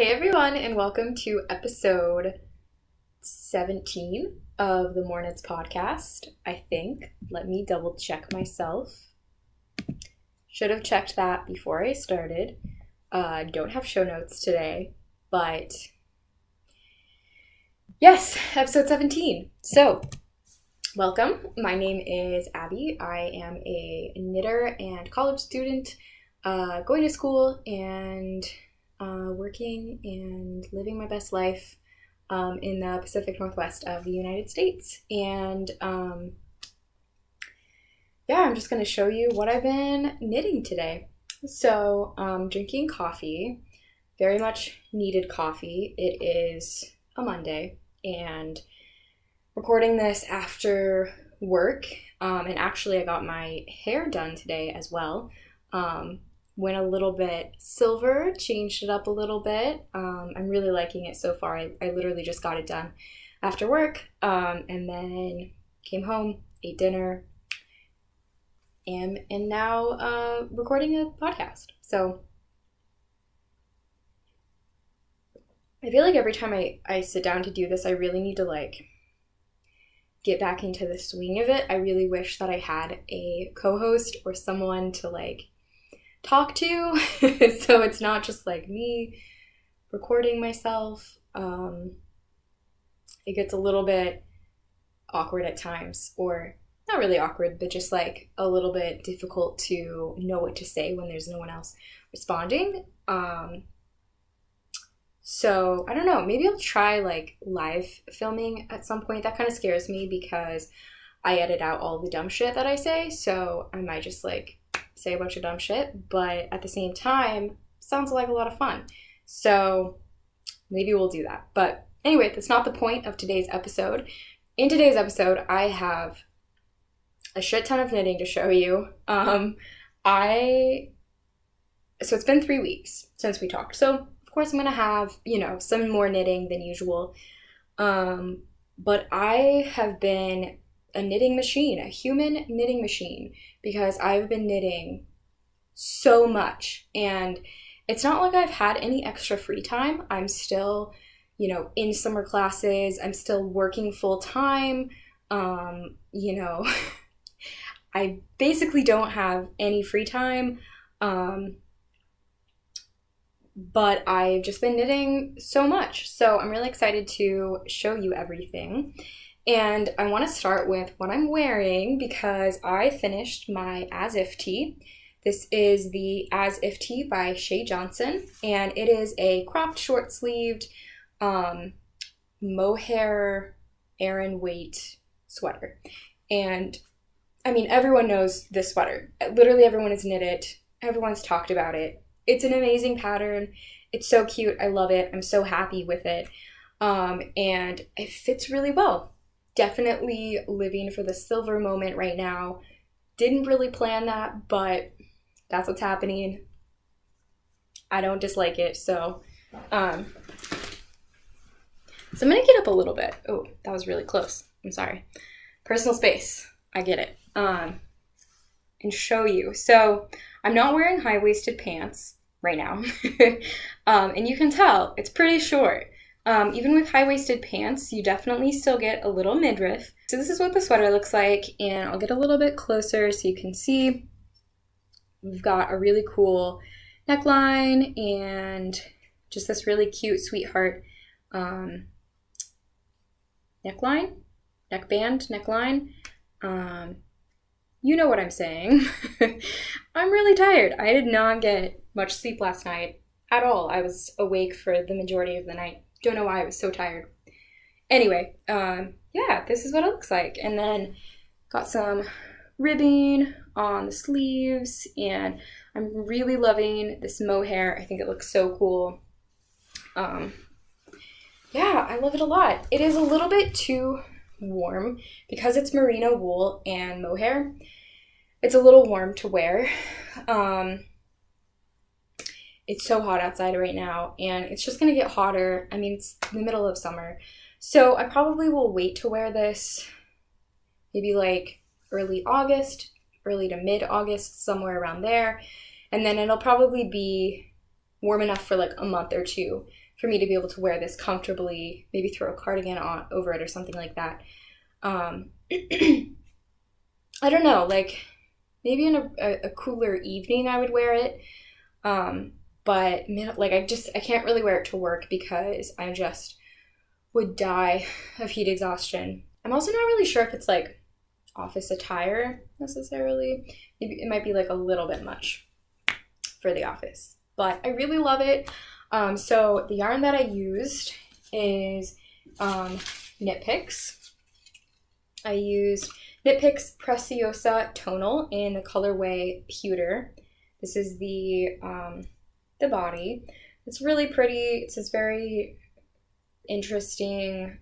Hey everyone, and welcome to episode 17 of the Mornits podcast, I think. Let me double check myself. Should have checked that before I started. Don't have show notes today, but yes, episode 17. So, welcome. My name is Abby. I am a knitter and college student, going to school and working and living my best life in the Pacific Northwest of the United States. And I'm just going to show you what I've been knitting today. So drinking coffee, very much needed coffee. It is a Monday and recording this after work. And actually I got my hair done today as well. Went a little bit silver, changed it up a little bit. I'm really liking it so far. I literally just got it done after work, and then came home, ate dinner, and now recording a podcast. So I feel like every time I sit down to do this, I really need to get back into the swing of it. I really wish that I had a co-host or someone to talk to so it's not just me recording myself. It gets a little bit awkward at times, or not really awkward, but just a little bit difficult to know what to say when there's no one else responding. So I don't know, maybe I'll try live filming at some point. That kind of scares me because I edit out all the dumb shit that I say, so I might just say a bunch of dumb shit, but at the same time, sounds like a lot of fun. So maybe we'll do that. But anyway, that's not the point of today's episode. In today's episode, I have a shit ton of knitting to show you. So it's been 3 weeks since we talked. So of course I'm gonna have, some more knitting than usual. But I have been a knitting machine, a human knitting machine, because I've been knitting so much, and it's not like I've had any extra free time. I'm still, in summer classes. I'm still working full time. I basically don't have any free time, but I've just been knitting so much. So I'm really excited to show you everything. And I want to start with what I'm wearing because I finished my As If tee. This is the As If tee by Shay Johnson, and it is a cropped short-sleeved mohair Aran weight sweater. And I mean, everyone knows this sweater. Literally everyone has knit it. Everyone's talked about it. It's an amazing pattern. It's so cute. I love it. I'm so happy with it. And it fits really well. Definitely living for the silver moment right now. Didn't really plan that, but that's what's happening. I don't dislike it, so I'm gonna get up a little bit. Oh, that was really close. I'm sorry. Personal space. I get it. And show you. So I'm not wearing high-waisted pants right now. And you can tell it's pretty short. Even with high-waisted pants, you definitely still get a little midriff. So this is what the sweater looks like, and I'll get a little bit closer so you can see. We've got a really cool neckline and just this really cute sweetheart neckline, neckline. You know what I'm saying. I'm really tired. I did not get much sleep last night at all. I was awake for the majority of the night. Don't know why I was so tired. Anyway, this is what it looks like. And then got some ribbing on the sleeves, and I'm really loving this mohair. I think it looks so cool. I love it a lot. It is a little bit too warm because it's merino wool and mohair. It's a little warm to wear. It's so hot outside right now, and it's just going to get hotter. I mean, it's the middle of summer. So I probably will wait to wear this maybe early August, early to mid-August, somewhere around there. And then it'll probably be warm enough for a month or two for me to be able to wear this comfortably, maybe throw a cardigan on over it or something like that. I don't know, like maybe in a cooler evening I would wear it. But like I can't really wear it to work because I just would die of heat exhaustion. I'm also not really sure if it's like office attire necessarily. Maybe it might be like a little bit much for the office, but I really love it. So the yarn that I used is Knit Picks. I used Knit Picks Preciosa Tonal in the colorway Pewter. This is the body. It's really pretty. It's this very interesting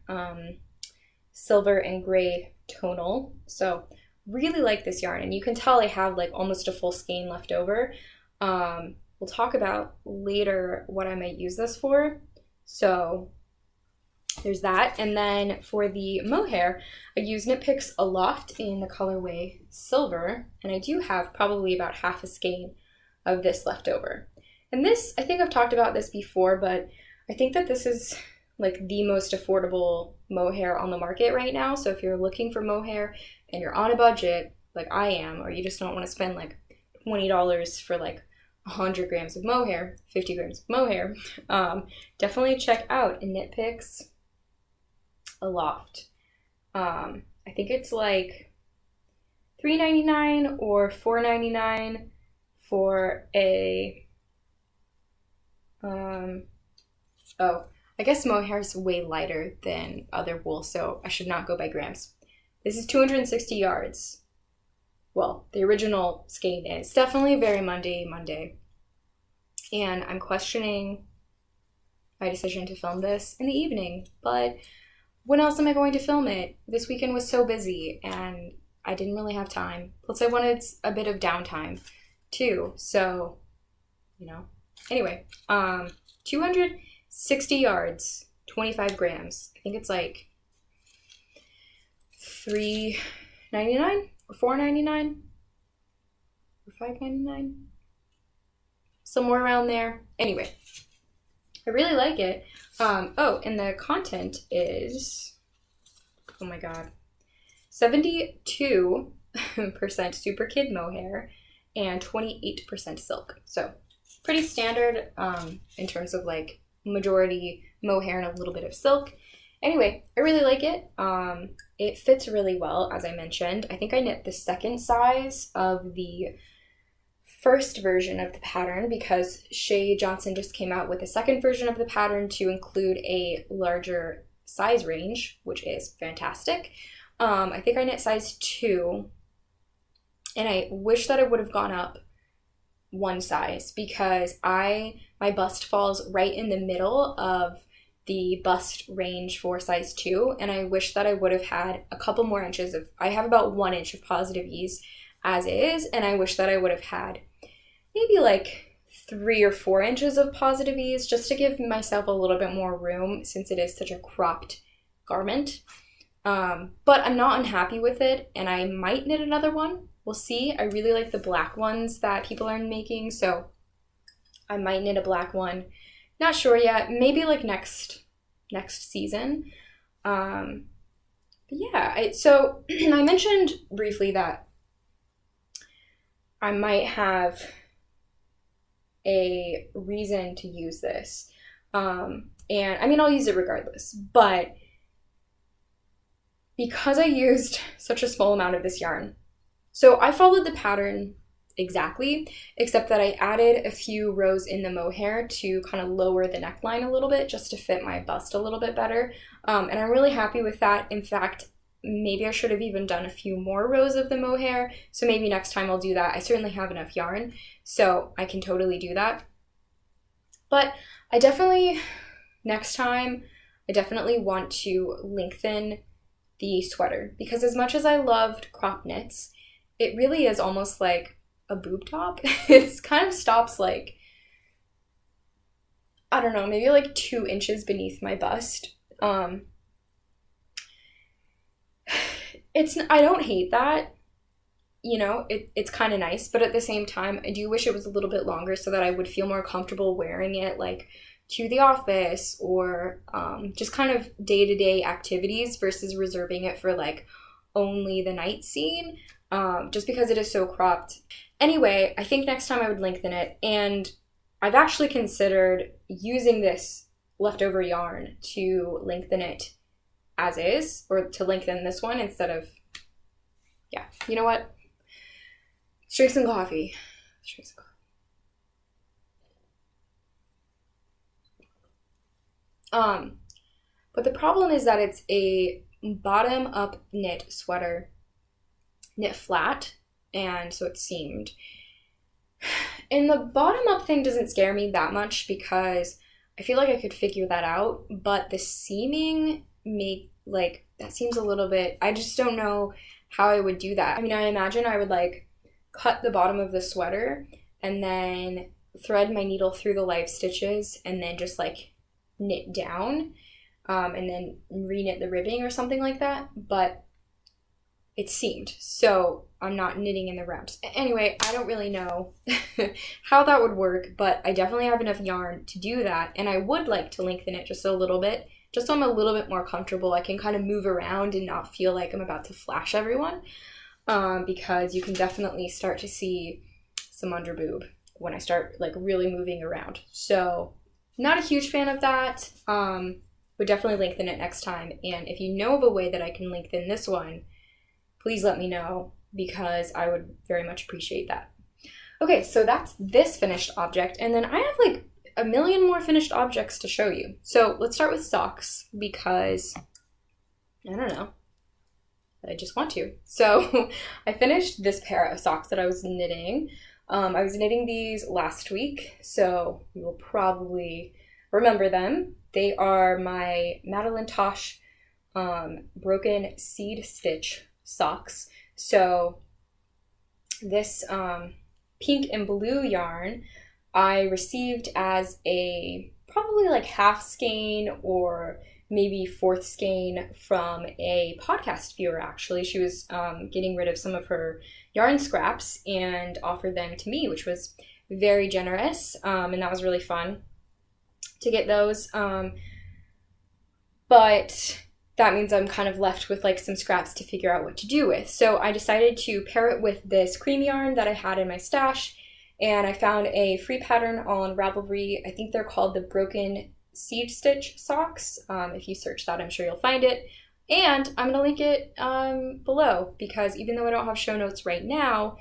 silver and gray tonal. So really like this yarn, and you can tell I have like almost a full skein left over. We'll talk about later what I might use this for. So there's that. And then for the mohair, I use Knit Picks Aloft in the colorway Silver, and I do have probably about half a skein of this left over. And this, I think I've talked about this before, but I think that this is like the most affordable mohair on the market right now. So if you're looking for mohair and you're on a budget, like I am, or you just don't want to spend like $20 for like 100 grams of mohair, 50 grams of mohair, definitely check out Knit Picks Aloft. I think it's like $3.99 or $4.99 for a, I guess mohair is way lighter than other wool, so I should not go by grams. This is 260 yards. Well, the original skein is definitely very Monday. And I'm questioning my decision to film this in the evening, but when else am I going to film it? This weekend was so busy and I didn't really have time. Plus I wanted a bit of downtime too, so, you know. Anyway, 260 yards, 25 grams. I think it's like $3.99 or $4.99 or $5.99, somewhere around there. Anyway, I really like it. Oh, and the content is, oh my god, 72% Super Kid mohair and 28% silk. So pretty standard in terms of like majority mohair and a little bit of silk. Anyway, I really like it. It fits really well, as I mentioned. I think I knit the second size of the first version of the pattern because Shay Johnson just came out with a second version of the pattern to include a larger size range, which is fantastic. I think I knit size 2, and I wish that I would have gone up one size because my bust falls right in the middle of the bust range for size 2, and I wish that I would have had a couple more inches of, I have about 1 inch of positive ease as is, and I wish that I would have had maybe like 3 or 4 inches of positive ease just to give myself a little bit more room since it is such a cropped garment. But I'm not unhappy with it, and I might knit another one. We'll see. I really like the black ones that people are making, so I might knit a black one. Not sure yet. Maybe like next season. But yeah, so I mentioned briefly that I might have a reason to use this. And I mean, I'll use it regardless, but because I used such a small amount of this yarn, so I followed the pattern exactly, except that I added a few rows in the mohair to kind of lower the neckline a little bit just to fit my bust a little bit better. And I'm really happy with that. In fact, maybe I should have even done a few more rows of the mohair, so maybe next time I'll do that. I certainly have enough yarn, so I can totally do that. But I definitely, next time, I definitely want to lengthen the sweater, because as much as I loved crop knits, it really is almost like a boob top. It kind of stops like, I don't know, maybe like 2 inches beneath my bust. I don't hate that, you know, it's kind of nice, but at the same time, I do wish it was a little bit longer so that I would feel more comfortable wearing it like to the office or just kind of day-to-day activities versus reserving it for like only the night scene, just because it is so cropped. Anyway, I think next time I would lengthen it, and I've actually considered using this leftover yarn to lengthen it as is, or to lengthen this one instead of, yeah, you know what? Let's drink some coffee. But the problem is that it's a bottom-up knit sweater, knit flat, and so it's seamed. And the bottom-up thing doesn't scare me that much because I feel like I could figure that out, but the seaming that seems a little bit, I just don't know how I would do that. I mean, I imagine I would like cut the bottom of the sweater and then thread my needle through the live stitches and then just like knit down and then re-knit the ribbing or something like that, but it's seamed, so I'm not knitting in the wraps. Anyway, I don't really know how that would work, but I definitely have enough yarn to do that, and I would like to lengthen it just a little bit, just so I'm a little bit more comfortable. I can kind of move around and not feel like I'm about to flash everyone, because you can definitely start to see some under boob when I start like really moving around. So not a huge fan of that. Would definitely lengthen it next time, and if you know of a way that I can lengthen this one, please let me know, because I would very much appreciate that. Okay, so that's this finished object, and then I have like a million more finished objects to show you. So let's start with socks, because I don't know, I just want to. So I finished this pair of socks that I was knitting. I was knitting these last week, so you will probably remember them. They are my MadTosh broken seed stitch socks. So this pink and blue yarn I received as a probably like half skein or maybe fourth skein from a podcast viewer. Actually, she was getting rid of some of her yarn scraps and offered them to me, which was very generous, and that was really fun to get those. But that means I'm kind of left with like some scraps to figure out what to do with. So I decided to pair it with this cream yarn that I had in my stash, and I found a free pattern on Ravelry. I think they're called the Broken Seed Stitch Socks. If you search that, I'm sure you'll find it. And I'm gonna link it below, because even though I don't have show notes right now,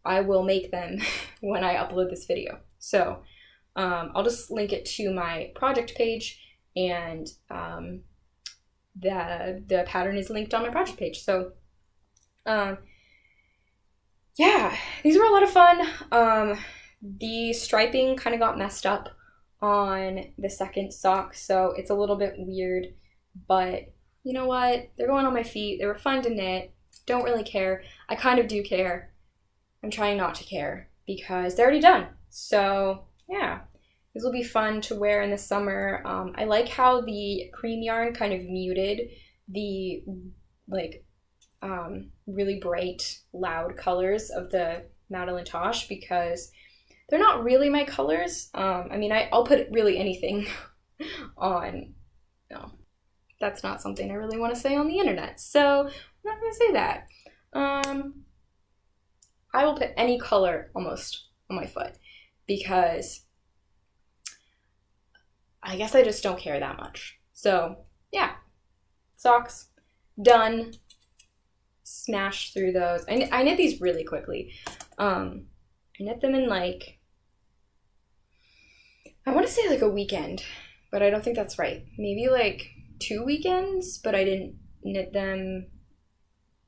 I will make them when I upload this video. So I'll just link it to my project page, and the pattern is linked on my project page. So yeah, these were a lot of fun. The striping kind of got messed up on the second sock, so it's a little bit weird, but you know what? They're going on my feet. They were fun to knit. Don't really care. I kind of do care. I'm trying not to care because they're already done. So yeah, these will be fun to wear in the summer. I like how the cream yarn kind of muted the like really bright, loud colors of the MadTosh, because they're not really my colors. I mean, I'll put really anything on. No, that's not something I really want to say on the internet, so I'm not going to say that. I will put any color almost on my foot, because I guess I just don't care that much. So yeah, socks, done. Smash through those. I knit these really quickly. I knit them in like, I want to say like a weekend, but I don't think that's right. Maybe like 2 weekends, but I didn't knit them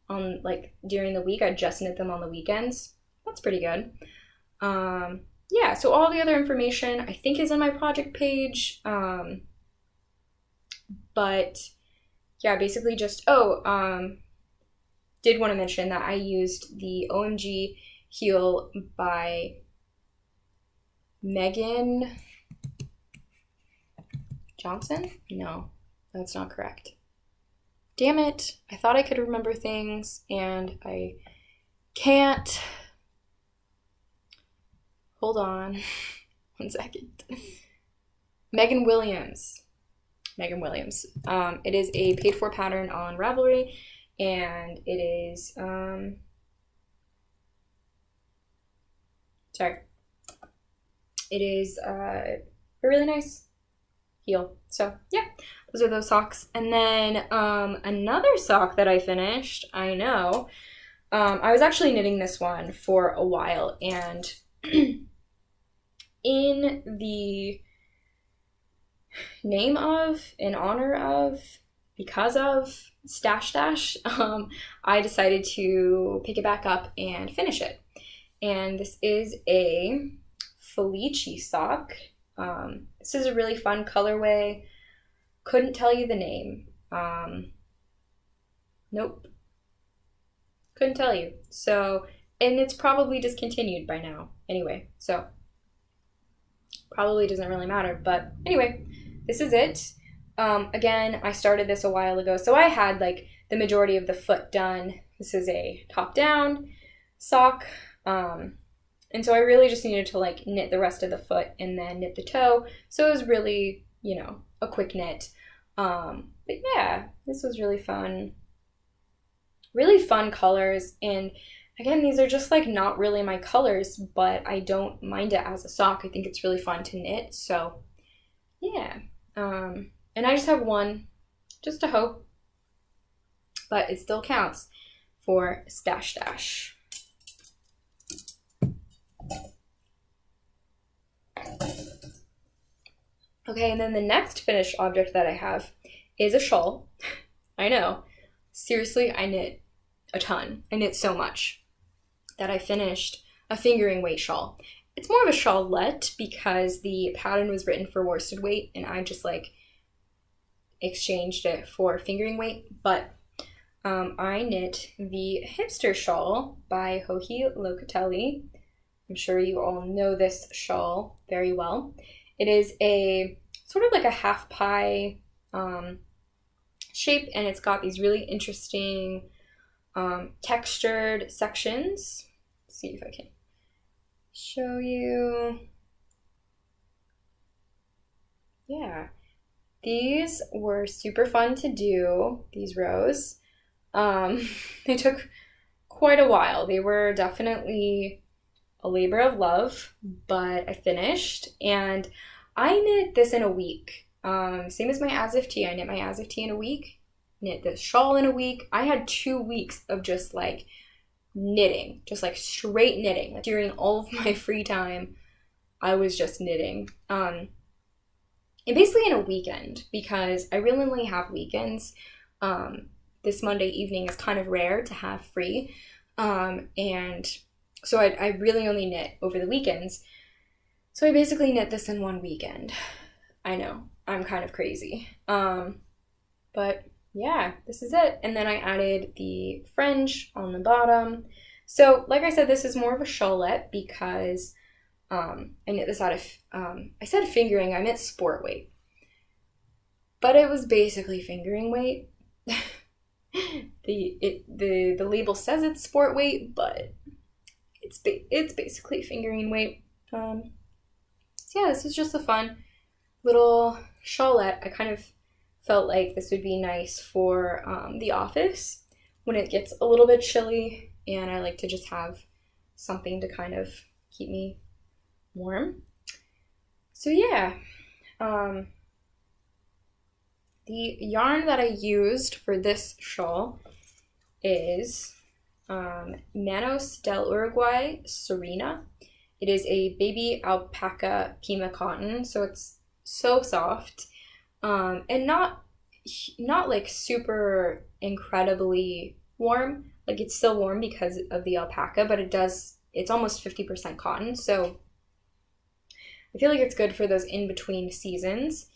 on like during the week. I just knit them on the weekends. That's pretty good. Yeah, so all the other information I think is on my project page. But yeah, basically just, did want to mention that I used the OMG heel by Megan Johnson? No, that's not correct. Damn it. I thought I could remember things and I can't. Hold on 1 second. Megan Williams. It is a paid for pattern on Ravelry, and it is it is a really nice heel. So yeah, those are those socks. And then another sock that I finished, I know, I was actually knitting this one for a while, and in the name of, in honor of, because of Stash Dash, I decided to pick it back up and finish it. And this is a Felici sock. This is a really fun colorway. Couldn't tell you the name. Nope. Couldn't tell you. So, and it's probably discontinued by now. Anyway, so probably doesn't really matter. But anyway, this is it. Again, I started this a while ago, so I had like the majority of the foot done. This is a top-down sock. And so I really just needed to like knit the rest of the foot and then knit the toe. So it was really, you know, a quick knit. But yeah, this was really fun. Really fun colors. And again, these are just like not really my colors, but I don't mind it as a sock. I think it's really fun to knit. So yeah. And I just have one, just to hope. But it still counts for Stash Dash. Okay, and then the next finished object that I have is a shawl. I know. Seriously, I knit a ton. I knit so much that I finished a fingering weight shawl. It's more of a shawlette because the pattern was written for worsted weight and I just like exchanged it for fingering weight. But I knit the Hipster shawl by Locatelli. I'm sure you all know this shawl very well. It is a sort of like a half pie shape, and it's got these really interesting textured sections. Let's see if I can show you. Yeah, these were super fun to do, these rows. They took quite a while. They were definitely a labor of love, but I finished, and I knit this in a week. Same as my as if tee. I knit my as if tee in a week, knit this shawl in a week. I had 2 weeks of just like knitting, just like straight knitting. Like, during all of my free time, I was just knitting. And basically in a weekend, because I really only have weekends. This Monday evening is kind of rare to have free. And so I really only knit over the weekends. So I basically knit this in one weekend. I know, I'm kind of crazy. But yeah, this is it. And then I added the fringe on the bottom. So like I said, this is more of a shawlette because I knit this out of, I said fingering, I meant sport weight. But it was basically fingering weight. The label says it's sport weight, but it's basically fingering weight. So yeah, this is just a fun little shawlette. I kind of felt like this would be nice for the office when it gets a little bit chilly, and I like to just have something to kind of keep me warm. So yeah, the yarn that I used for this shawl is Manos del Uruguay Serena. It is a baby alpaca Pima cotton, so it's so soft, and not like super incredibly warm. Like, it's still warm because of the alpaca, but it's almost 50% cotton, so I feel like it's good for those in-between seasons.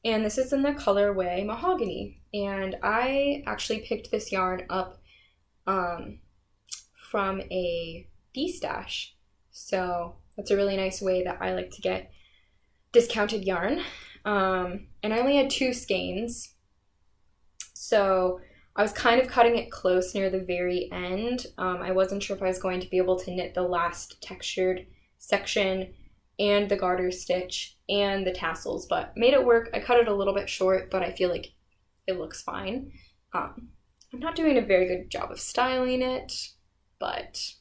And this is in the colorway Mahogany, and I actually picked this yarn up from a D-stash. So that's a really nice way that I like to get discounted yarn. And I only had 2 skeins, so I was kind of cutting it close near the very end. I wasn't sure if I was going to be able to knit the last textured section and the garter stitch and the tassels, but made it work. I cut it a little bit short, but I feel like it looks fine. I'm not doing a very good job of styling it, but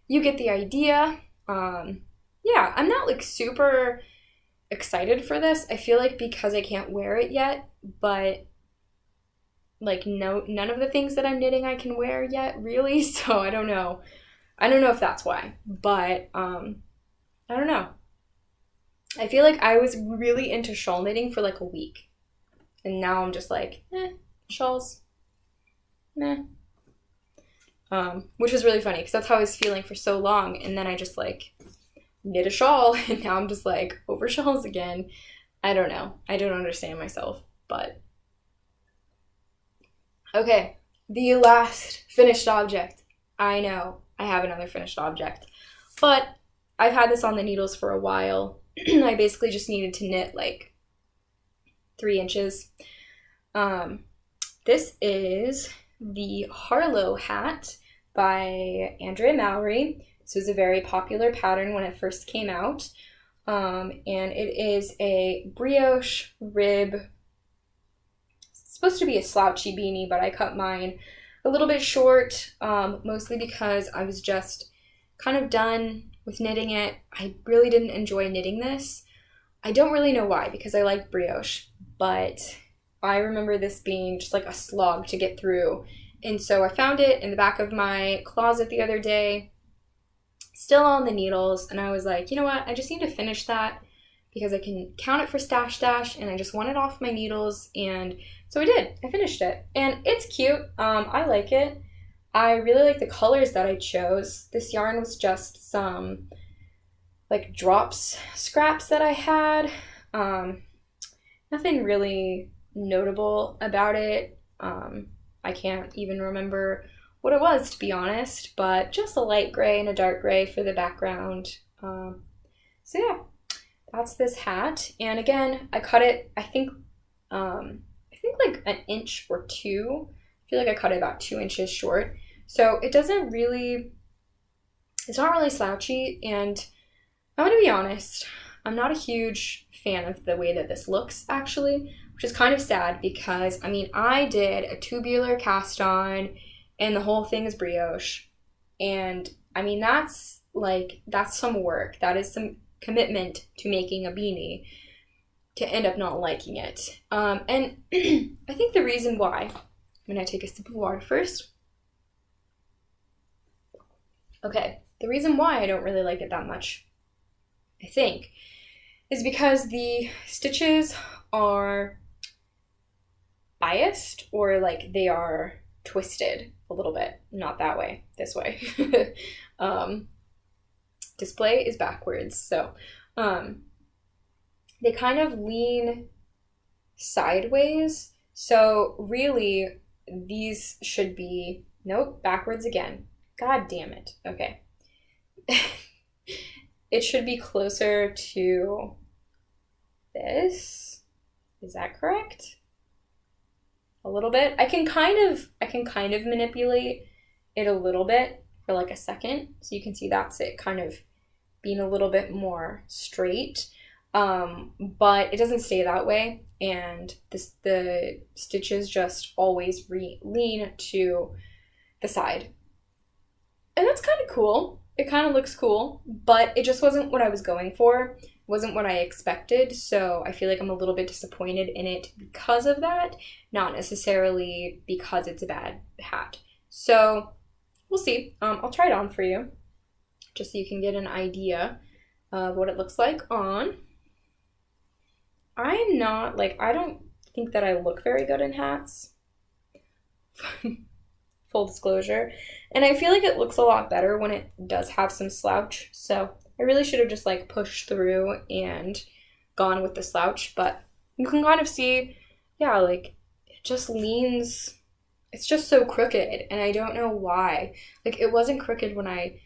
you get the idea. Yeah, I'm not like super excited for this. I feel like because I can't wear it yet, but like none of the things that I'm knitting I can wear yet, really. So I don't know. I don't know if that's why, but I don't know. I feel like I was really into shawl knitting for like a week, and now I'm just like, shawls, meh. Which is really funny because that's how I was feeling for so long, and then I just like knit a shawl, and now I'm just like over shawls again. I don't know. I don't understand myself, but okay. The last finished object. I know I have another finished object, but I've had this on the needles for a while. I basically just needed to knit like 3 inches. This is the Harlow hat by Andrea Mallory. This was a very popular pattern when it first came out. And it is a brioche rib. It's supposed to be a slouchy beanie, but I cut mine a little bit short, mostly because I was just kind of done with knitting it. I really didn't enjoy knitting this. I don't really know why, because I like brioche, but I remember this being just like a slog to get through. And so I found it in the back of my closet the other day, still on the needles, and I was like, you know what, I just need to finish that because I can count it for stash stash, and I just want it off my needles, and so I did. I finished it, and it's cute. I like it. I really like the colors that I chose. This yarn was just some like drops scraps that I had. Nothing really notable about it. I can't even remember what it was, to be honest, but just a light gray and a dark gray for the background. So yeah, that's this hat. And again, I cut it, I think like an inch or 2. I feel like I cut it about 2 inches short. So it doesn't really, it's not really slouchy, and I'm gonna be honest, I'm not a huge fan of the way that this looks, actually, which is kind of sad because, I mean, I did a tubular cast on and the whole thing is brioche, and I mean, that's some work. That is some commitment to making a beanie to end up not liking it. And I think the reason why, I'm gonna take a sip of water first. Okay, the reason why I don't really like it that much, I think, is because the stitches are biased, or like they are twisted a little bit. Not that way, this way. Display is backwards, so they kind of lean sideways. So really, these should be, nope, backwards again. God damn it. Okay. It should be closer to this. Is that correct? A little bit. I can kind of manipulate it a little bit for like a second. So you can see that's it kind of being a little bit more straight. But it doesn't stay that way. And the stitches just always lean to the side. And that's kind of cool. It kind of looks cool, but it just wasn't what I was going for. It wasn't what I expected, so I feel like I'm a little bit disappointed in it because of that, not necessarily because it's a bad hat. So we'll see. I'll try it on for you, just so you can get an idea of what it looks like on. I'm not, like, I don't think that I look very good in hats. Full disclosure. And I feel like it looks a lot better when it does have some slouch. So I really should have just like pushed through and gone with the slouch. But you can kind of see, yeah, like it just leans, it's just so crooked. And I don't know why. Like it wasn't crooked when I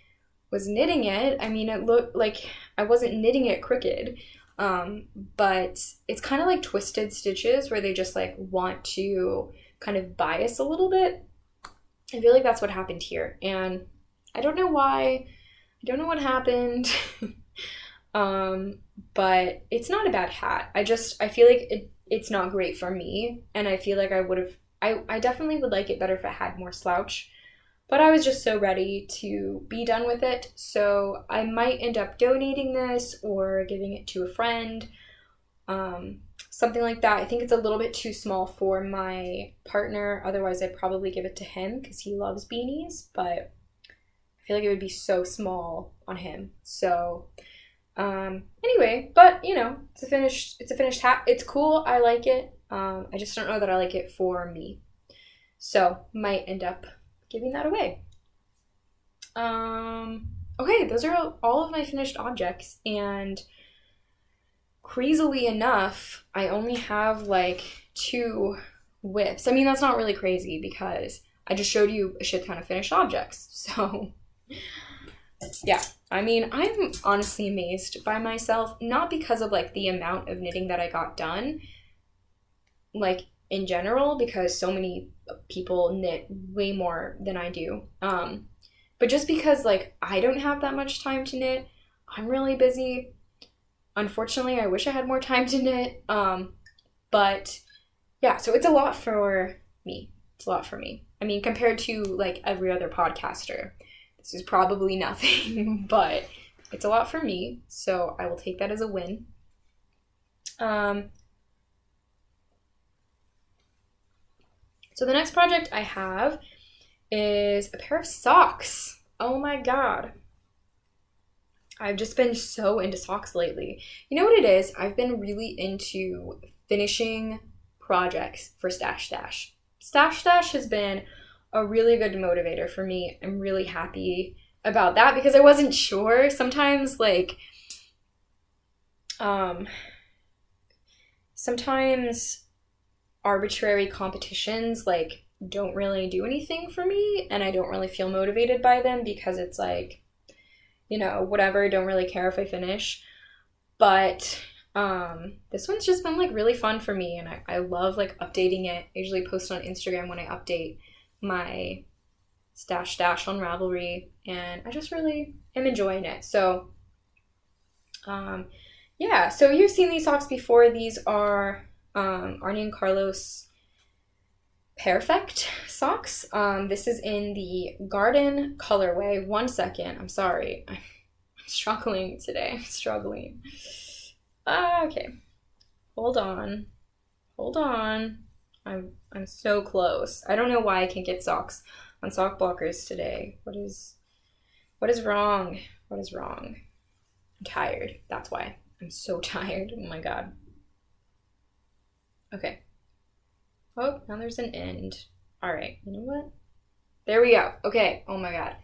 was knitting it. I mean, it looked like I wasn't knitting it crooked. But it's kind of like twisted stitches where they just like want to kind of bias a little bit. I feel like that's what happened here, and I don't know why. I don't know what happened. But it's not a bad hat. I feel like it's not great for me, and I feel like I definitely would like it better if it had more slouch, but I was just so ready to be done with it, so I might end up donating this or giving it to a friend, something like that. I think it's a little bit too small for my partner, otherwise I'd probably give it to him because he loves beanies, but I feel like it would be so small on him, so anyway, but you know, it's a finished hat. It's cool. I like it. I just don't know that I like it for me. So might end up giving that away. Okay, those are all of my finished objects, and crazily enough, I only have like 2 whips. I mean, that's not really crazy because I just showed you a shit ton of finished objects. So yeah, I mean, I'm honestly amazed by myself, not because of like the amount of knitting that I got done, like in general, because so many people knit way more than I do, but just because like I don't have that much time to knit. I'm really busy. Unfortunately, I wish I had more time to knit, but yeah, so it's a lot for me. It's a lot for me. I mean, compared to like every other podcaster, this is probably nothing, but it's a lot for me, so I will take that as a win. So the next project I have is a pair of socks. Oh my god. I've just been so into socks lately. You know what it is? I've been really into finishing projects for Stash Stash. Stash Stash has been a really good motivator for me. I'm really happy about that because I wasn't sure. Sometimes like sometimes arbitrary competitions like don't really do anything for me, and I don't really feel motivated by them because it's like, you know, whatever, don't really care if I finish. But this one's just been like really fun for me, and I love like updating it. I usually post on Instagram when I update my stash on Ravelry, and I just really am enjoying it. So yeah, so you've seen these socks before. These are Arne and Carlos Pairfect socks. This is in the garden colorway. One second, I'm sorry. I'm struggling today. I'm struggling. Okay. Hold on. I'm so close. I don't know why I can't get socks on sock blockers today. What is wrong? What is wrong? I'm tired. That's why. I'm so tired. Oh my god. Okay. Oh, now there's an end. All right, you know what? There we go. Okay, oh my god.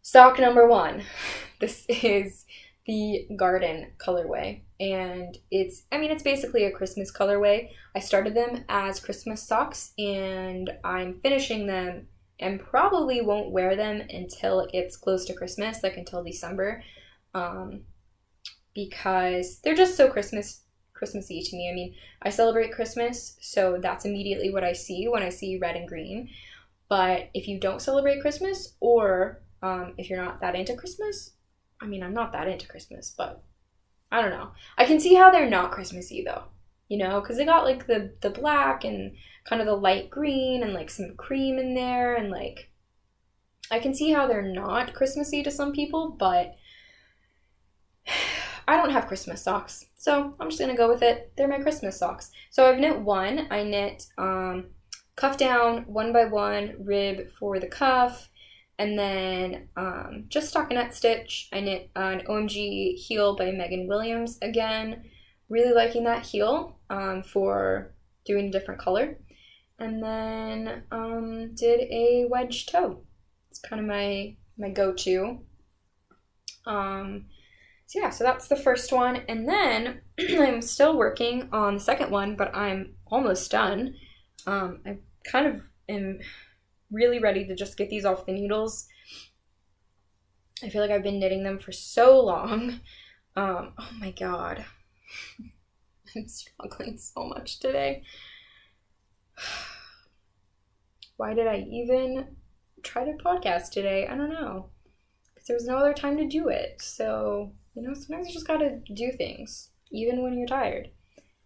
Sock number 1. This is the garden colorway, and it's basically a Christmas colorway. I started them as Christmas socks, and I'm finishing them and probably won't wear them until it gets close to Christmas, like until December, because they're just so Christmassy to me. I mean, I celebrate Christmas, so that's immediately what I see when I see red and green. But if you don't celebrate Christmas, or if you're not that into Christmas, I mean, I'm not that into Christmas, but I don't know. I can see how they're not Christmassy though, you know, because they got like the black and kind of the light green and like some cream in there, and like I can see how they're not Christmassy to some people, but I don't have Christmas socks, so I'm just gonna go with it. They're my Christmas socks. So I've knit one. I knit cuff down 1x1 rib for the cuff, and then just stockinette stitch. I knit an OMG heel by Megan Williams again. Really liking that heel for doing a different color. And then did a wedge toe. It's kind of my go-to. So yeah, so that's the first one. And then I'm still working on the second one, but I'm almost done. I kind of am really ready to just get these off the needles. I feel like I've been knitting them for so long. Oh my god. I'm struggling so much today. Why did I even try to podcast today? I don't know. Because there was no other time to do it. So You know, sometimes you just gotta do things, even when you're tired.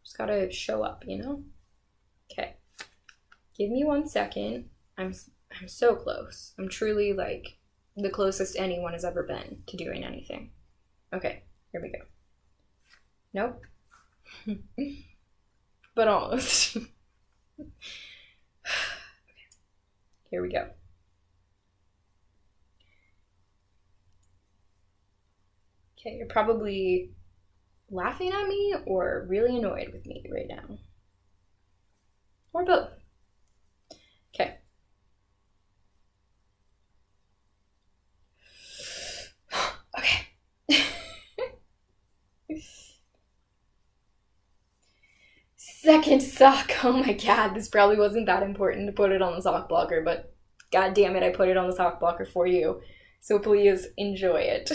Just gotta show up, you know? Okay. Give me 1 second. I'm so close. I'm truly like the closest anyone has ever been to doing anything. Okay, here we go. Nope. But almost. Okay. Here we go. Okay, you're probably laughing at me or really annoyed with me right now. Or both. Okay. Okay. Second sock. Oh my god, this probably wasn't that important to put it on the sock blocker, but god damn it, I put it on the sock blocker for you. So please enjoy it.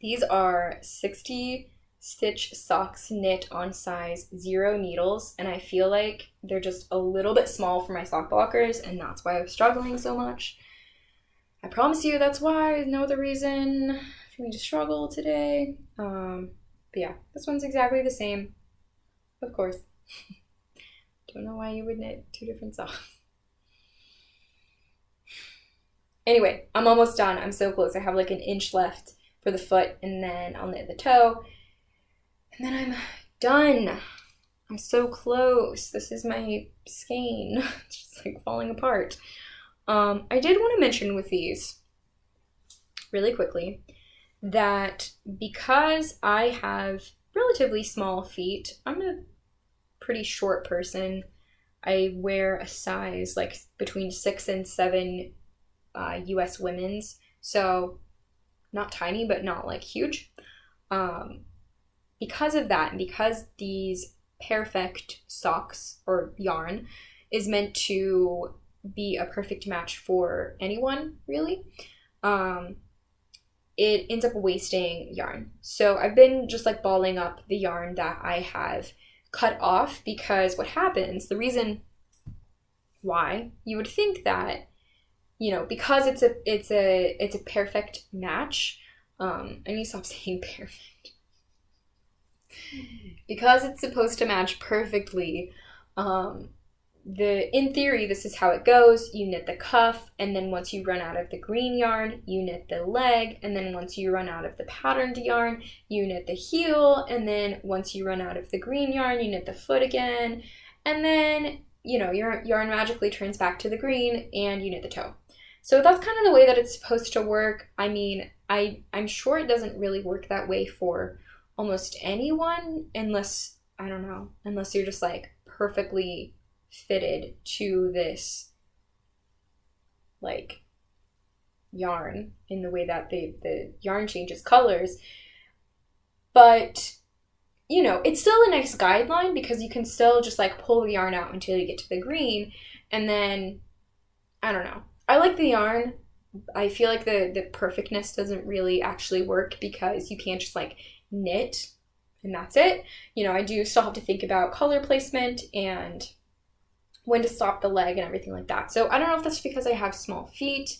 These are 60 stitch socks knit on size 0 needles, and I feel like they're just a little bit small for my sock blockers, and that's why I'm struggling so much. I promise you that's why, no other reason for me to struggle today. But yeah, this one's exactly the same, of course. Don't know why you would knit 2 different socks. Anyway, I'm almost done. I'm so close. I have like an inch left for the foot, and then I'll knit the toe, and then I'm done. I'm so close. This is my skein. It's just like falling apart. I did want to mention with these really quickly that because I have relatively small feet, I'm a pretty short person. I wear a size like between 6 and 7 US women's, so not tiny but not like huge. Because of that, and because these Pairfect socks or yarn is meant to be a perfect match for anyone really, it ends up wasting yarn. So I've been just like balling up the yarn that I have cut off, because what happens, the reason why you would think that, you know, because it's a perfect match. I need to stop saying perfect. Because it's supposed to match perfectly, in theory, this is how it goes. You knit the cuff, and then once you run out of the green yarn, you knit the leg, and then once you run out of the patterned yarn, you knit the heel, and then once you run out of the green yarn, you knit the foot again, and then, you know, your yarn magically turns back to the green, and you knit the toe. So that's kind of the way that it's supposed to work. I mean, I'm sure it doesn't really work that way for almost anyone, unless, I don't know, unless you're just like perfectly fitted to this like yarn in the way that the yarn changes colors. But, you know, it's still a nice guideline, because you can still just like pull the yarn out until you get to the green, and then, I don't know. I like the yarn. I feel like the perfectness doesn't really actually work, because you can't just like knit and that's it. You know, I do still have to think about color placement and when to stop the leg and everything like that. So I don't know if that's because I have small feet.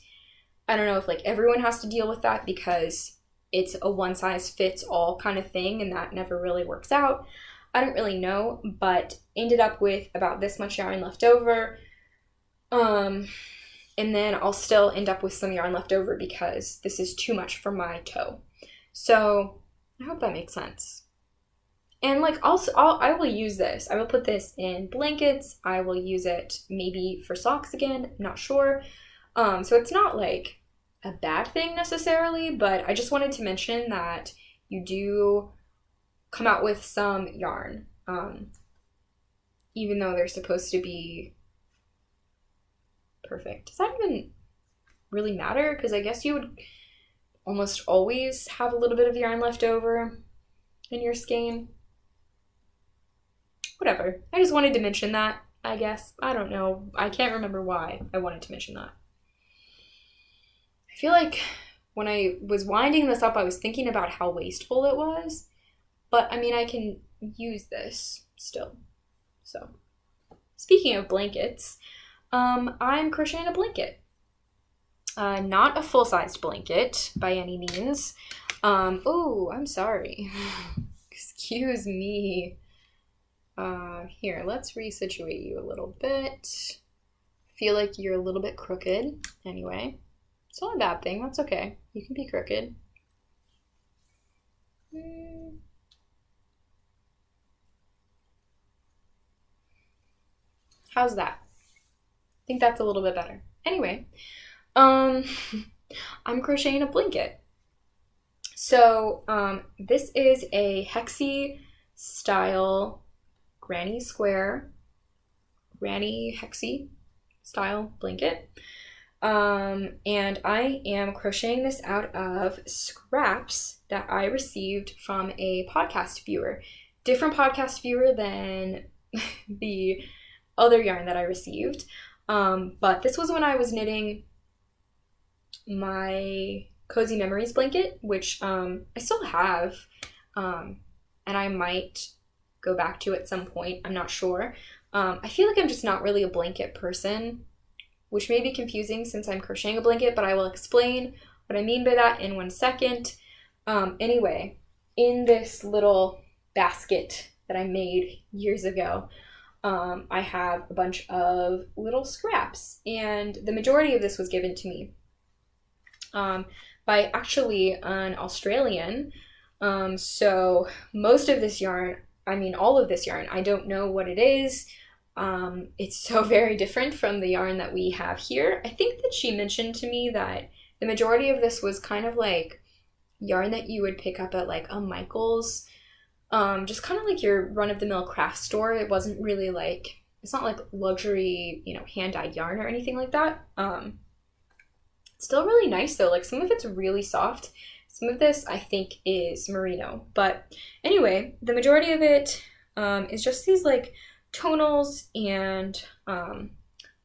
I don't know if like everyone has to deal with that, because it's a one size fits all kind of thing, and that never really works out. I don't really know, but ended up with about this much yarn left over. And then I'll still end up with some yarn left over because this is too much for my toe. So I hope that makes sense. And like also, I will use this. I will put this in blankets. I will use it maybe for socks again, not sure. So it's not like a bad thing necessarily, but I just wanted to mention that you do come out with some yarn, even though they're supposed to be perfect. Does that even really matter? Because I guess you would almost always have a little bit of yarn left over in your skein. Whatever. I just wanted to mention that, I guess. I don't know. I can't remember why I wanted to mention that. I feel like when I was winding this up, I was thinking about how wasteful it was. But, I mean, I can use this still. So, speaking of blankets, I'm crocheting a blanket. Not a full-sized blanket by any means. Oh, I'm sorry. Excuse me. Here, let's resituate you a little bit. Feel like you're a little bit crooked. Anyway, it's not a bad thing. That's okay. You can be crooked. How's that? I think that's a little bit better. Anyway, I'm crocheting a blanket. So this is a hexie style granny hexie style blanket. And I am crocheting this out of scraps that I received from a podcast viewer. Different podcast viewer than the other yarn that I received. But this was when I was knitting my Cozy Memories blanket, which I still have, and I might go back to at some point. I'm not sure. I feel like I'm just not really a blanket person, which may be confusing since I'm crocheting a blanket, but I will explain what I mean by that in 1 second. Anyway, in this little basket that I made years ago, I have a bunch of little scraps, and the majority of this was given to me by actually an Australian. So most of this yarn, I mean all of this yarn, I don't know what it is. It's so very different from the yarn that we have here. I think that she mentioned to me that the majority of this was kind of like yarn that you would pick up at like a Michael's, just kind of like your run-of-the-mill craft store. It wasn't really like, it's not like luxury, you know, hand-dyed yarn or anything like that. Still really nice though, like some of it's really soft. Some of this I think is merino, but anyway, the majority of it is just these like tonals and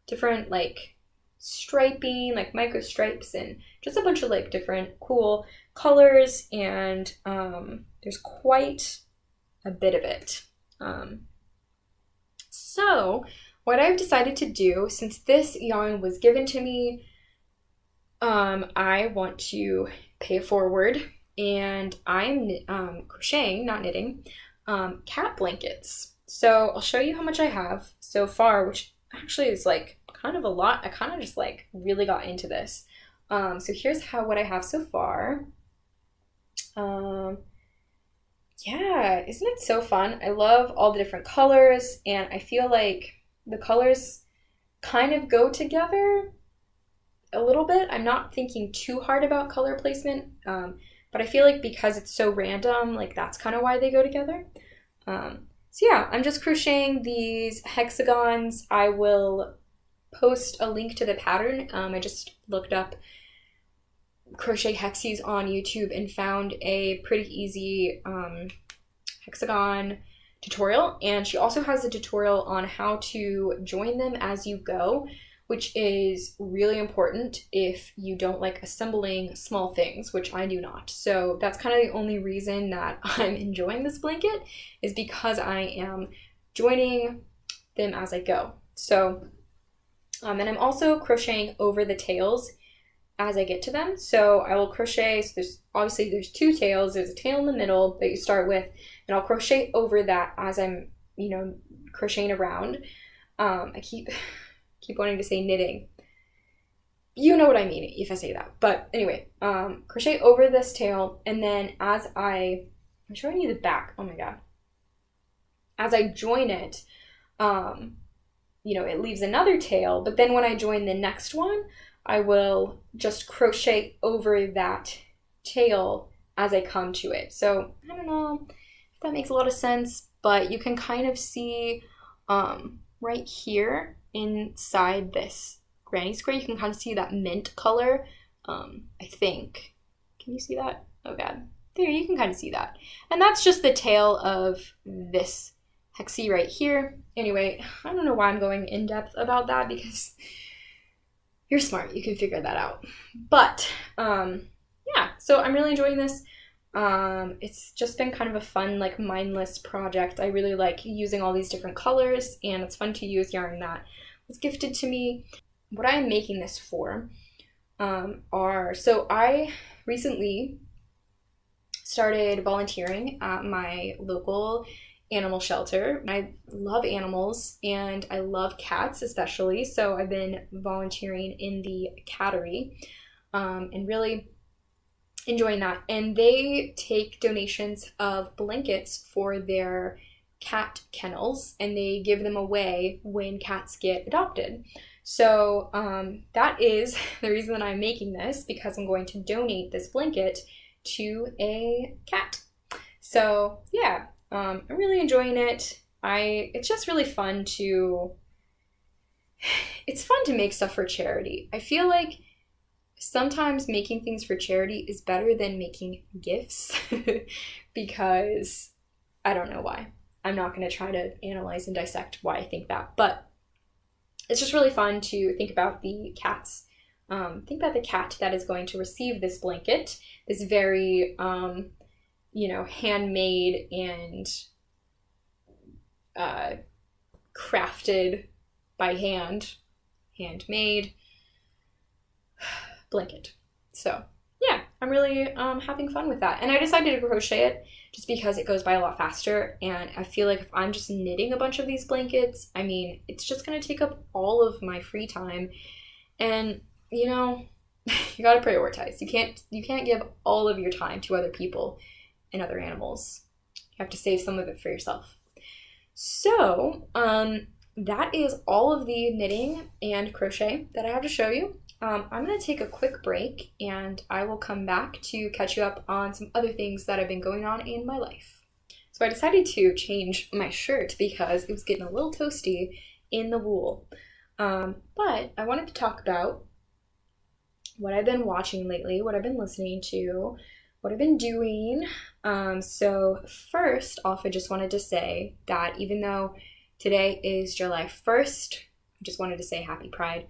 different like striping, like micro stripes, and just a bunch of like different cool colors, and there's quite a bit of it. So what I've decided to do, since this yarn was given to me, I want to pay it forward, and I'm crocheting, not knitting, cat blankets. So I'll show you how much I have so far, which actually is like kind of a lot. I kind of just like really got into this. So here's what I have so far. Yeah, isn't it so fun? I love all the different colors, and I feel like the colors kind of go together a little bit. I'm not thinking too hard about color placement, but I feel like because it's so random, like that's kind of why they go together. So yeah, I'm just crocheting these hexagons. I will post a link to the pattern. I just looked up crochet hexies on YouTube and found a pretty easy hexagon tutorial, and she also has a tutorial on how to join them as you go, which is really important if you don't like assembling small things, which I do not. So that's kind of the only reason that I'm enjoying this blanket, is because I am joining them as I go. So, and I'm also crocheting over the tails as I get to them. So I will crochet, so there's two tails, there's a tail in the middle that you start with, and I'll crochet over that as I'm, you know, crocheting around. I keep wanting to say knitting. You know what I mean if I say that. But anyway, crochet over this tail, and then I'm showing you the back. Oh my god. As I join it, you know, it leaves another tail, but then when I join the next one, I will just crochet over that tail as I come to it. So I don't know if that makes a lot of sense, but you can kind of see right here inside this granny square, you can kind of see that mint color. I think. Can you see that? Oh god. There, you can kind of see that. And that's just the tail of this hexie right here. Anyway, I don't know why I'm going in depth about that, because you're smart, you can figure that out. But yeah, so I'm really enjoying this. It's just been kind of a fun, like, mindless project. I really like using all these different colors, and it's fun to use yarn that was gifted to me. What I'm making this for, so I recently started volunteering at my local animal shelter. I love animals and I love cats especially, so I've been volunteering in the cattery and really enjoying that. And they take donations of blankets for their cat kennels and they give them away when cats get adopted. So that is the reason that I'm making this, because I'm going to donate this blanket to a cat. So yeah, I'm really enjoying it. It's just really fun it's fun to make stuff for charity. I feel like sometimes making things for charity is better than making gifts because I don't know why. I'm not going to try to analyze and dissect why I think that, but it's just really fun to think about the cats. Think about the cat that is going to receive this blanket, this very, handmade and crafted by hand, handmade blanket. So yeah, I'm really having fun with that. And I decided to crochet it just because it goes by a lot faster. And I feel like if I'm just knitting a bunch of these blankets, I mean, it's just going to take up all of my free time. And, you got to prioritize. You can't give all of your time to other people and other animals. You have to save some of it for yourself. So, that is all of the knitting and crochet that I have to show you. I'm going to take a quick break and I will come back to catch you up on some other things that have been going on in my life. So I decided to change my shirt because it was getting a little toasty in the wool. But I wanted to talk about what I've been watching lately, what I've been listening to, what I've been doing. So first off, I just wanted to say that even though today is July 1st, I just wanted to say happy Pride.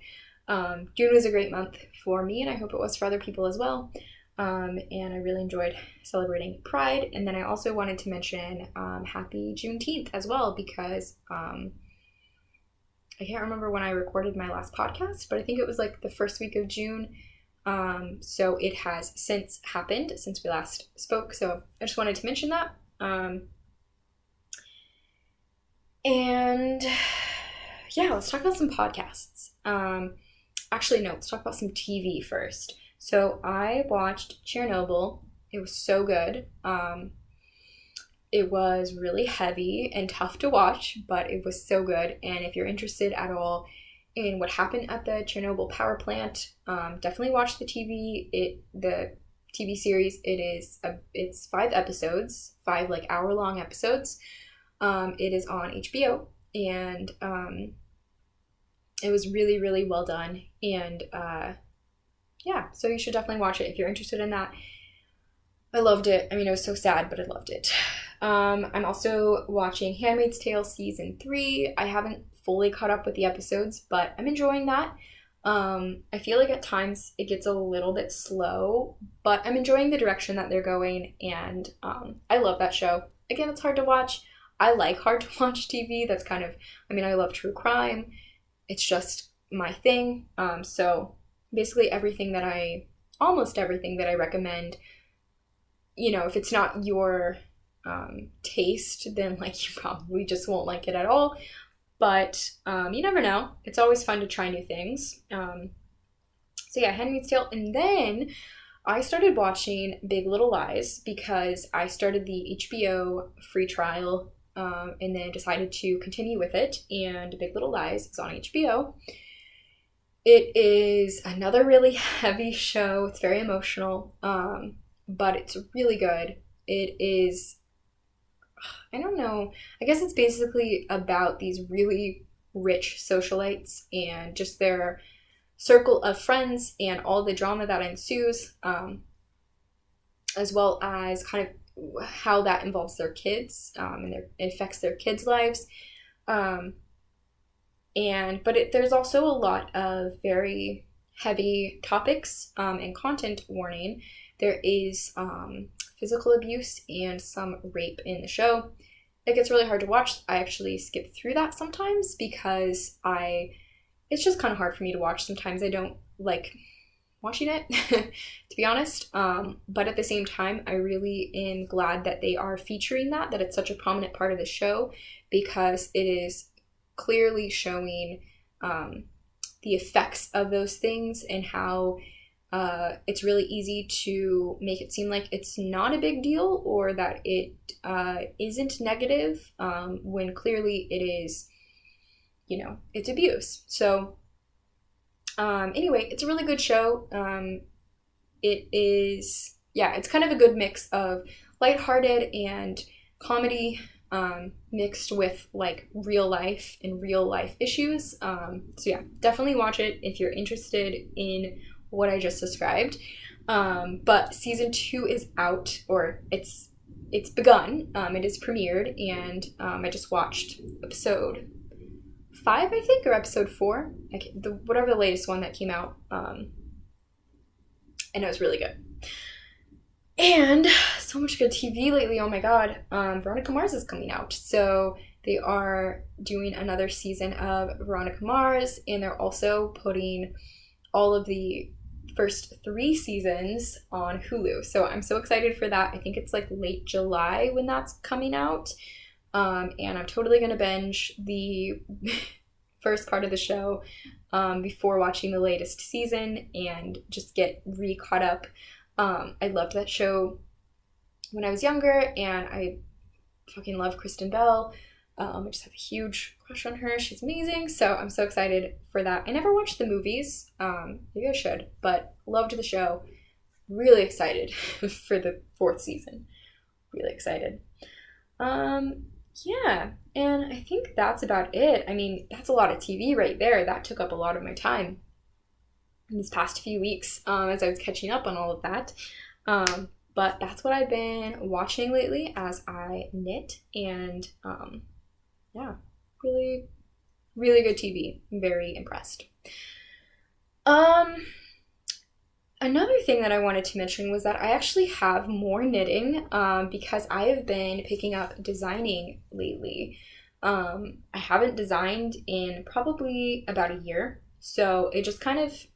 June was a great month for me, and I hope it was for other people as well. And I really enjoyed celebrating Pride. And then I also wanted to mention happy Juneteenth as well, because I can't remember when I recorded my last podcast, but I think it was like the first week of June. So it has since happened since we last spoke. So I just wanted to mention that. And yeah, let's talk about some podcasts. Actually, no, let's talk about some TV first. So I watched Chernobyl. It was so good. It was really heavy and tough to watch, but it was so good. And if you're interested at all in what happened at the Chernobyl power plant, definitely watch the the TV series. It's 5 episodes, 5 like hour-long episodes. It is on HBO, and it was really, really well done. And yeah, so you should definitely watch it if you're interested in that. I loved it. I mean, it was so sad, but I loved it. I'm also watching Handmaid's Tale season 3. I haven't fully caught up with the episodes, but I'm enjoying that. I feel like at times it gets a little bit slow, but I'm enjoying the direction that they're going, and I love that show. Again, it's hard to watch. I like hard to watch TV. That's kind of, I love true crime. It's just my thing. So basically almost everything that I recommend, if it's not your taste, then like you probably just won't like it at all. But you never know. It's always fun to try new things. So yeah, Handmaid's Tale. And then I started watching Big Little Lies because I started the HBO free trial and then decided to continue with it. And Big Little Lies is on HBO. It is another really heavy show. It's very emotional, but it's really good. It is, I don't know, I guess it's basically about these really rich socialites and just their circle of friends and all the drama that ensues, as well as kind of how that involves their kids and it affects their kids' lives. There's also a lot of very heavy topics and content warning. There is physical abuse and some rape in the show. It gets really hard to watch. I actually skip through that sometimes because it's just kind of hard for me to watch. Sometimes I don't like watching it, to be honest. But at the same time, I really am glad that they are featuring that it's such a prominent part of the show, because it is clearly showing the effects of those things, and how it's really easy to make it seem like it's not a big deal, or that it isn't negative, when clearly it is, you know, it's abuse. So anyway, it's a really good show. It is, yeah, it's kind of a good mix of lighthearted and comedy, mixed with like real life and real life issues. So yeah, definitely watch it if you're interested in what I just described. But season 2 is out, or it's begun. It is premiered, and I just watched episode 5, I think, or episode 4, whatever the latest one that came out, and it was really good. And so much good TV lately, oh my god. Veronica Mars is coming out, so they are doing another season of Veronica Mars, and they're also putting all of the first 3 seasons on Hulu, so I'm so excited for that. I think it's like late July when that's coming out. And I'm totally gonna binge the first part of the show before watching the latest season, and just get re-caught up. I loved that show when I was younger, and I fucking love Kristen Bell. I just have a huge crush on her. She's amazing, so I'm so excited for that. I never watched the movies. Maybe I should, but loved the show. Really excited for the 4th season. Really excited. Yeah, and I think that's about it. I mean, that's a lot of TV right there. That took up a lot of my time in these past few weeks, as I was catching up on all of that. But that's what I've been watching lately as I knit, and yeah, really, really good TV. I'm very impressed. Another thing that I wanted to mention was that I actually have more knitting, because I have been picking up designing lately. I haven't designed in probably about a year, so it just kind of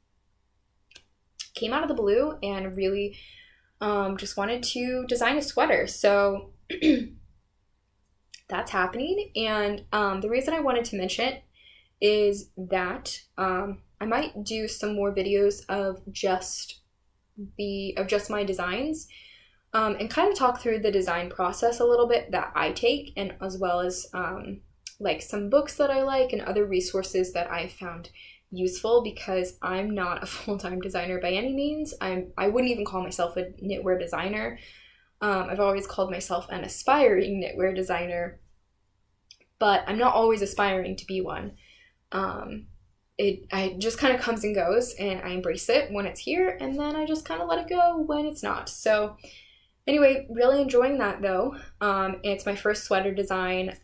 came out of the blue, and really just wanted to design a sweater. So that's happening, and the reason I wanted to mention it is that I might do some more videos of just my designs, and kind of talk through the design process a little bit that I take, and as well as like some books that I like and other resources that I found useful, because I'm not a full-time designer by any means. I wouldn't even call myself a knitwear designer. I've always called myself an aspiring knitwear designer, but I'm not always aspiring to be one. It just kind of comes and goes, and I embrace it when it's here, and then I just kind of let it go when it's not. So anyway, really enjoying that though. It's my first sweater design.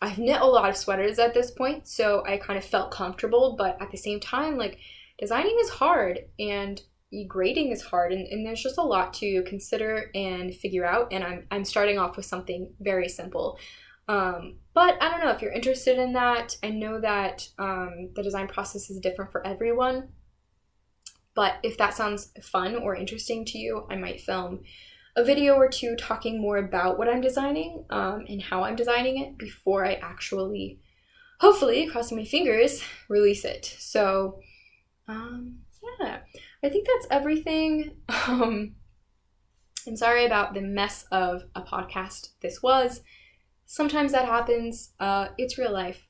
I've knit a lot of sweaters at this point, so I kind of felt comfortable, but at the same time, like, designing is hard, and grading is hard, and there's just a lot to consider and figure out, and I'm starting off with something very simple. But I don't know if you're interested in that. I know that the design process is different for everyone, but if that sounds fun or interesting to you, I might film a video or two talking more about what I'm designing, and how I'm designing it before I actually, hopefully, crossing my fingers, release it. So yeah, I think that's everything. I'm sorry about the mess of a podcast this was. Sometimes that happens. It's real life,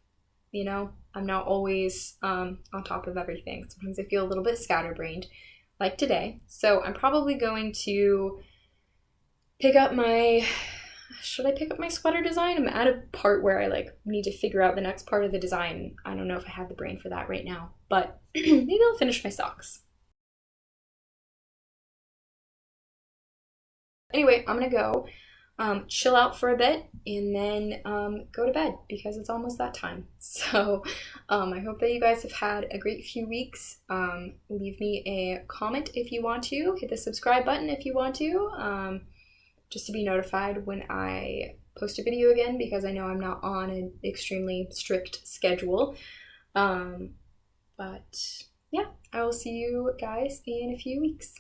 you know? I'm not always on top of everything. Sometimes I feel a little bit scatterbrained, like today. So I'm probably going to pick up my... Should I pick up my sweater design? I'm at a part where I need to figure out the next part of the design. I don't know if I have the brain for that right now, but maybe I'll finish my socks. Anyway, I'm gonna go chill out for a bit, and then go to bed because it's almost that time. So I hope that you guys have had a great few weeks. Leave me a comment if you want to. Hit the subscribe button if you want to, just to be notified when I post a video again, because I know I'm not on an extremely strict schedule. But yeah, I will see you guys in a few weeks.